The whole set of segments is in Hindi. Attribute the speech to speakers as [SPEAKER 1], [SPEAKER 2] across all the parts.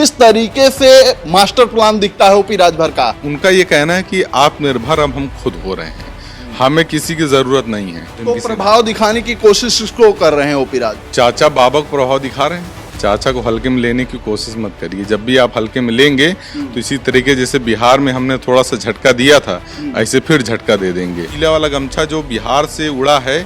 [SPEAKER 1] किस तरीके से मास्टर प्लान दिखता है ओपी राजभर का।
[SPEAKER 2] उनका ये कहना है कि आत्मनिर्भर अब हम खुद हो रहे हैं, हमें किसी की जरूरत नहीं है।
[SPEAKER 1] तो प्रभाव दिखाने की कोशिश इसको कर रहे हैं ओपी राज।
[SPEAKER 2] चाचा बाबा को प्रभाव दिखा रहे हैं। चाचा को हल्के में लेने की कोशिश मत करिए। जब भी आप हल्के में लेंगे तो इसी तरीके जैसे बिहार में हमने थोड़ा सा झटका दिया था, ऐसे फिर झटका दे देंगे। पीला वाला गमछा जो बिहार से उड़ा है,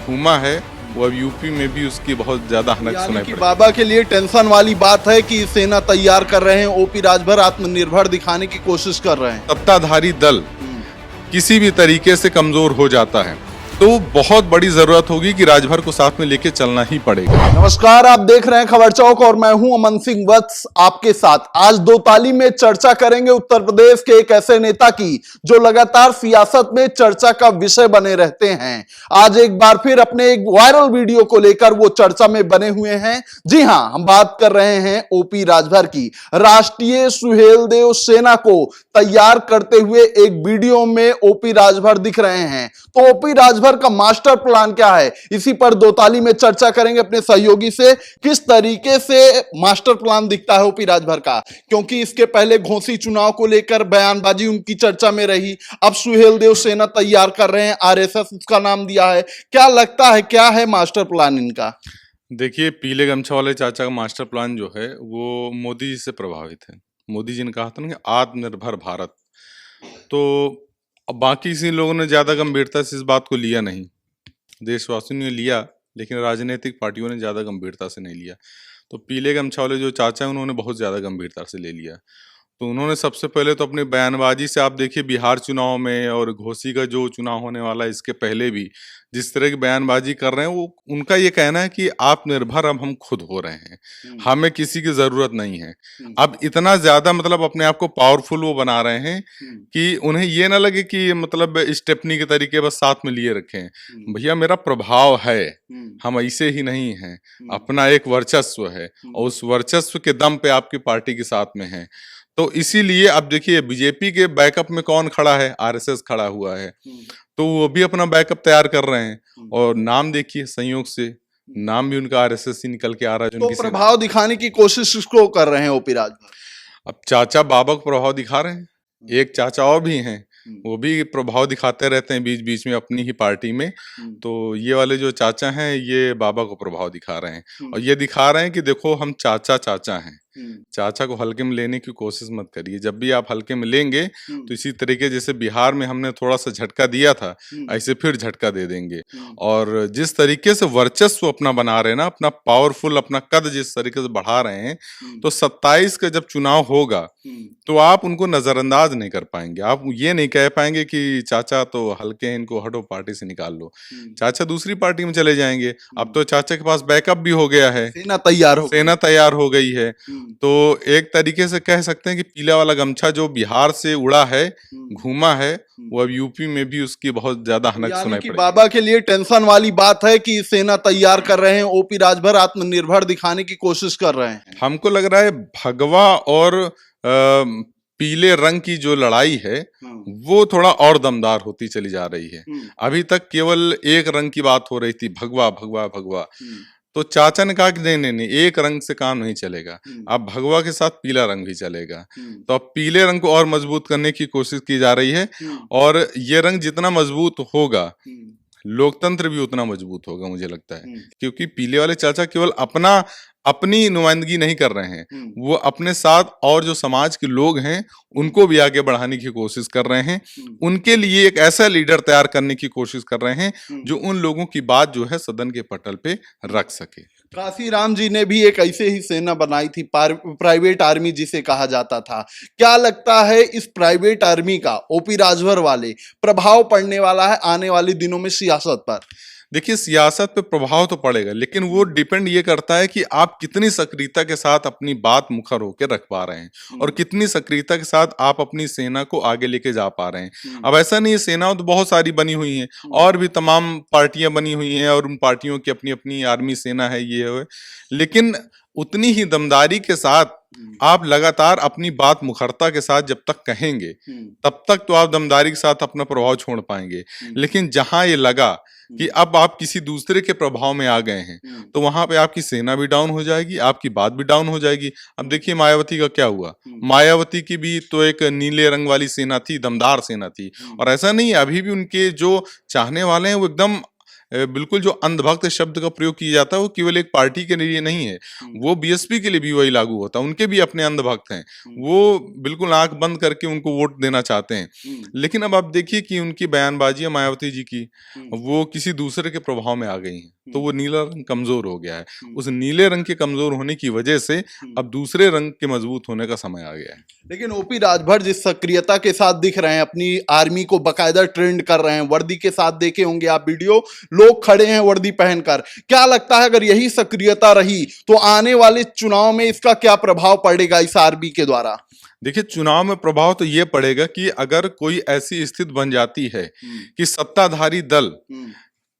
[SPEAKER 2] घूमा है, वो अब यूपी में भी उसकी बहुत ज्यादा हनक सुनाई पड़ी।
[SPEAKER 1] बाबा के लिए टेंशन वाली बात है कि सेना तैयार कर रहे हैं, ओपी राजभर आत्मनिर्भर दिखाने की कोशिश कर रहे हैं।
[SPEAKER 2] सत्ताधारी दल किसी भी तरीके से कमजोर हो जाता है तो बहुत बड़ी जरूरत होगी कि राजभर को साथ में लेके चलना ही पड़ेगा।
[SPEAKER 1] नमस्कार, आप देख रहे हैं खबर चौक और मैं हूं अमन सिंह वत्स आपके साथ। आज दो ताली में चर्चा करेंगे उत्तर प्रदेश के एक ऐसे नेता की जो लगातार सियासत में चर्चा का विषय बने रहते हैं। आज एक बार फिर अपने एक वायरल वीडियो को लेकर वो चर्चा में बने हुए हैं। जी हां, हम बात कर रहे हैं ओपी राजभर की। राष्ट्रीय सुहेलदेव सेना को तैयार करते हुए एक वीडियो में ओपी राजभर दिख रहे हैं। तो ओपी राजभर का मास्टर प्लान क्या है, इसी पर दो ताली में चर्चा करेंगे अपने सहयोगी से। किस तरीके से मास्टर प्लान दिखता है ओपी राजभर का, क्योंकि इसके पहले घोसी चुनाव को लेकर बयानबाजी उनकी चर्चा में रही। अब सुहेलदेव सेना तैयार कर रहे हैं, आरएसएस इसका नाम दिया है। क्या लगता है, क्या है मास्टर प्लान इनका?
[SPEAKER 2] देखिए, पीले गमछा वाले चाचा का मास्टर प्लान जो है वो मोदी जी से प्रभावित है। मोदी जी ने कहा था ना कि आत्मनिर्भर भारत, तो अब बाकी किसी लोगों ने ज्यादा गंभीरता से इस बात को लिया नहीं। देशवासियों ने लिया, लेकिन राजनीतिक पार्टियों ने ज्यादा गंभीरता से नहीं लिया। तो पीले गमछा वाले जो चाचा हैं उन्होंने बहुत ज्यादा गंभीरता से ले लिया। तो उन्होंने सबसे पहले तो अपनी बयानबाजी से, आप देखिए बिहार चुनाव में और घोसी का जो चुनाव होने वाला है इसके पहले भी जिस तरह की बयानबाजी कर रहे हैं, वो उनका ये कहना है कि आत्मनिर्भर अब हम खुद हो रहे हैं, हमें किसी की जरूरत नहीं है। अब इतना ज्यादा मतलब अपने आप को पावरफुल वो बना रहे हैं कि उन्हें ये ना लगे कि मतलब स्टेपनी के तरीके बस साथ में लिए रखें। भैया मेरा प्रभाव है, हम ऐसे ही नहीं हैं, अपना एक वर्चस्व है और उस वर्चस्व के दम पे आपकी पार्टी के साथ में है। तो इसीलिए अब देखिए बीजेपी के बैकअप में कौन खड़ा है, आरएसएस खड़ा हुआ है, तो वो भी अपना बैकअप तैयार कर रहे हैं। और नाम देखिए, संयोग से नाम भी उनका आरएसएस ही निकल के आ रहा है।
[SPEAKER 1] तो प्रभाव दिखाने की कोशिश इसको कर रहे हैं ओपी राजभर।
[SPEAKER 2] अब चाचा बाबा को प्रभाव दिखा रहे हैं। एक चाचा और भी हैं, वो भी प्रभाव दिखाते रहते हैं बीच बीच में अपनी ही पार्टी में। तो ये वाले जो चाचा हैं ये बाबा को प्रभाव दिखा रहे हैं और ये दिखा रहे हैं कि देखो हम चाचा चाचा हैं। चाचा को हल्के में लेने की कोशिश मत करिए। जब भी आप हल्के में लेंगे तो इसी तरीके जैसे बिहार में हमने थोड़ा सा झटका दिया था, ऐसे फिर झटका दे देंगे। और जिस तरीके से वर्चस्व अपना बना रहे हैं ना, अपना पावरफुल, अपना कद जिस तरीके से बढ़ा रहे हैं, तो 27 का जब चुनाव होगा तो आप उनको नजरअंदाज नहीं कर पाएंगे। आप ये नहीं कह पाएंगे कि चाचा तो हल्के हैं, इनको हटो पार्टी से निकाल लो। चाचा दूसरी पार्टी में चले जाएंगे। अब तो चाचा के पास बैकअप भी हो गया है, सेना तैयार हो गई है। तो एक तरीके से कह सकते हैं कि पीला वाला गमछा जो बिहार से उड़ा है, घूमा है, वो अब यूपी में भी उसकी बहुत ज्यादा हनक सुनाई पड़ी।
[SPEAKER 1] बाबा के लिए टेंशन वाली बात है कि सेना तैयार कर रहे हैं, ओपी राजभर आत्मनिर्भर दिखाने की कोशिश कर रहे हैं।
[SPEAKER 2] हमको लग रहा है भगवा और पीले रंग की जो लड़ाई है वो थोड़ा और दमदार होती चली जा रही है। अभी तक केवल एक रंग की बात हो रही थी, भगवा भगवा भगवा। तो चाचा ने कहा कि नहीं नहीं नहीं, एक रंग से काम नहीं चलेगा, अब भगवा के साथ पीला रंग भी चलेगा। तो अब पीले रंग को और मजबूत करने की कोशिश की जा रही है और ये रंग जितना मजबूत होगा लोकतंत्र भी उतना मजबूत होगा, मुझे लगता है। क्योंकि पीले वाले चाचा केवल अपनी नुमाइंदगी नहीं कर रहे हैं, वो अपने साथ और जो समाज के लोग हैं उनको भी आगे बढ़ाने की कोशिश कर रहे हैं। उनके लिए एक ऐसा लीडर तैयार करने की कोशिश कर रहे हैं जो उन लोगों की बात जो है सदन के पटल पे रख सके।
[SPEAKER 1] काशीराम जी ने भी एक ऐसे ही सेना बनाई थी, प्राइवेट आर्मी जिसे कहा जाता था। क्या लगता है इस प्राइवेट आर्मी का ओपी राजभर वाले प्रभाव पड़ने वाला है आने वाले दिनों में सियासत पर?
[SPEAKER 2] देखिए, सियासत पे प्रभाव तो पड़ेगा, लेकिन वो डिपेंड ये करता है कि आप कितनी सक्रियता के साथ अपनी बात मुखर होकर रख पा रहे हैं और कितनी सक्रियता के साथ आप अपनी सेना को आगे लेके जा पा रहे हैं। अब ऐसा नहीं है, सेना तो बहुत सारी बनी हुई हैं और भी तमाम पार्टियां बनी हुई हैं और उन पार्टियों की अपनी अपनी आर्मी सेना है, ये है, लेकिन उतनी ही दमदारी के साथ आप लगातार अपनी बात मुखरता के साथ जब तक कहेंगे तब तक तो आप दमदारी के साथ अपना प्रभाव छोड़ पाएंगे। लेकिन जहां ये लगा कि अब आप किसी दूसरे के प्रभाव में आ गए हैं तो वहां पे आपकी सेना भी डाउन हो जाएगी, आपकी बात भी डाउन हो जाएगी। अब देखिए मायावती का क्या हुआ। मायावती की भी तो एक नीले रंग वाली सेना थी, दमदार सेना थी। और ऐसा नहीं है, अभी भी उनके जो चाहने वाले हैं वो एकदम बिल्कुल जो अंधभक्त शब्द का प्रयोग किया जाता है वो केवल एक पार्टी के लिए नहीं है, वो बीएसपी के लिए भी वही लागू होता है। उनके भी अपने अंधभक्त हैं, वो बिल्कुल आंख बंद करके उनको वोट देना चाहते हैं। लेकिन अब आप देखिए कि उनकी बयानबाजी है मायावती जी की, वो किसी दूसरे के प्रभाव में आ गई हैं, तो वो नीला रंग कमजोर हो गया है। उस नीले रंग के कमजोर होने की वजह से अब दूसरे रंग के मजबूत होने का समय आ गया है।
[SPEAKER 1] लेकिन ओपी राजभर जिस सक्रियता के साथ दिख रहे हैं, अपनी आर्मी को बकायदा ट्रेंड कर रहे हैं, वर्दी के साथ देखे होंगे आप वीडियो, लोग खड़े हैं वर्दी पहनकर। क्या लगता है अगर यही सक्रियता रही तो आने वाले चुनाव में इसका क्या प्रभाव पड़ेगा इस आर्मी के द्वारा?
[SPEAKER 2] देखिए चुनाव में प्रभाव तो ये पड़ेगा कि अगर कोई ऐसी स्थिति बन जाती है कि सत्ताधारी दल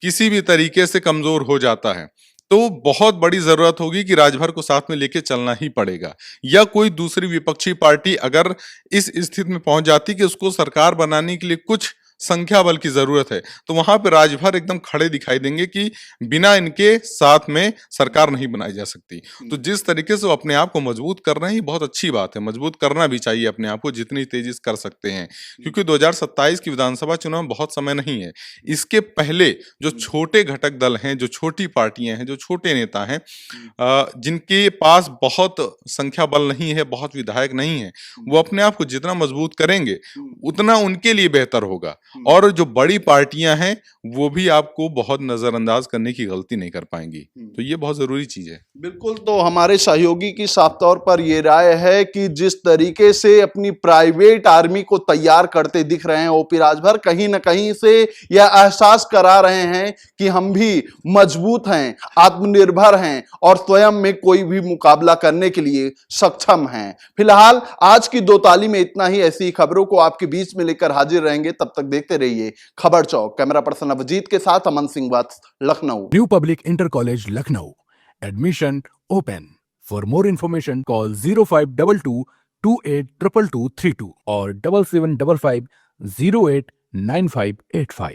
[SPEAKER 2] किसी भी तरीके से कमजोर हो जाता है तो बहुत बड़ी जरूरत होगी कि राजभर को साथ में लेके चलना ही पड़ेगा। या कोई दूसरी विपक्षी पार्टी अगर इस स्थिति में पहुंच जाती कि उसको सरकार बनाने के लिए कुछ संख्या बल की जरूरत है तो वहां पे राजभर एकदम खड़े दिखाई देंगे कि बिना इनके साथ में सरकार नहीं बनाई जा सकती। तो जिस तरीके से वो अपने आप को मजबूत कर रहे हैं ये बहुत अच्छी बात है, मजबूत करना भी चाहिए अपने आप को जितनी तेजी से कर सकते हैं, क्योंकि 2027 की विधानसभा चुनाव में बहुत समय नहीं है। इसके पहले जो छोटे घटक दल हैं, जो छोटी पार्टियां हैं, जो छोटे नेता हैं, जिनके पास बहुत संख्या बल नहीं है, बहुत विधायक नहीं है, वो अपने आप को जितना मजबूत करेंगे उतना उनके लिए बेहतर होगा। और जो बड़ी पार्टियां हैं वो भी आपको बहुत नजरअंदाज करने की गलती नहीं कर पाएंगी। तो ये बहुत जरूरी चीज है।
[SPEAKER 1] बिल्कुल। तो हमारे सहयोगी की साफ तौर पर ये राय है कि जिस तरीके से अपनी प्राइवेट आर्मी को तैयार करते दिख रहे हैं ओपी राजभर, कहीं ना कहीं से यह एहसास करा रहे हैं कि हम भी मजबूत हैं, आत्मनिर्भर हैं और स्वयं में कोई भी मुकाबला करने के लिए सक्षम हैं। फिलहाल आज की दो ताली में इतना ही। ऐसी खबरों को आपके बीच में लेकर हाजिर रहेंगे, तब तक देखते रहिए खबर चौक। कैमरा पर्सन अभिजीत के साथ Aman Singh Vats, Lucknow.
[SPEAKER 3] New Public Inter College Lucknow, admission open. For more information call 0522 282232 और 7755 089585।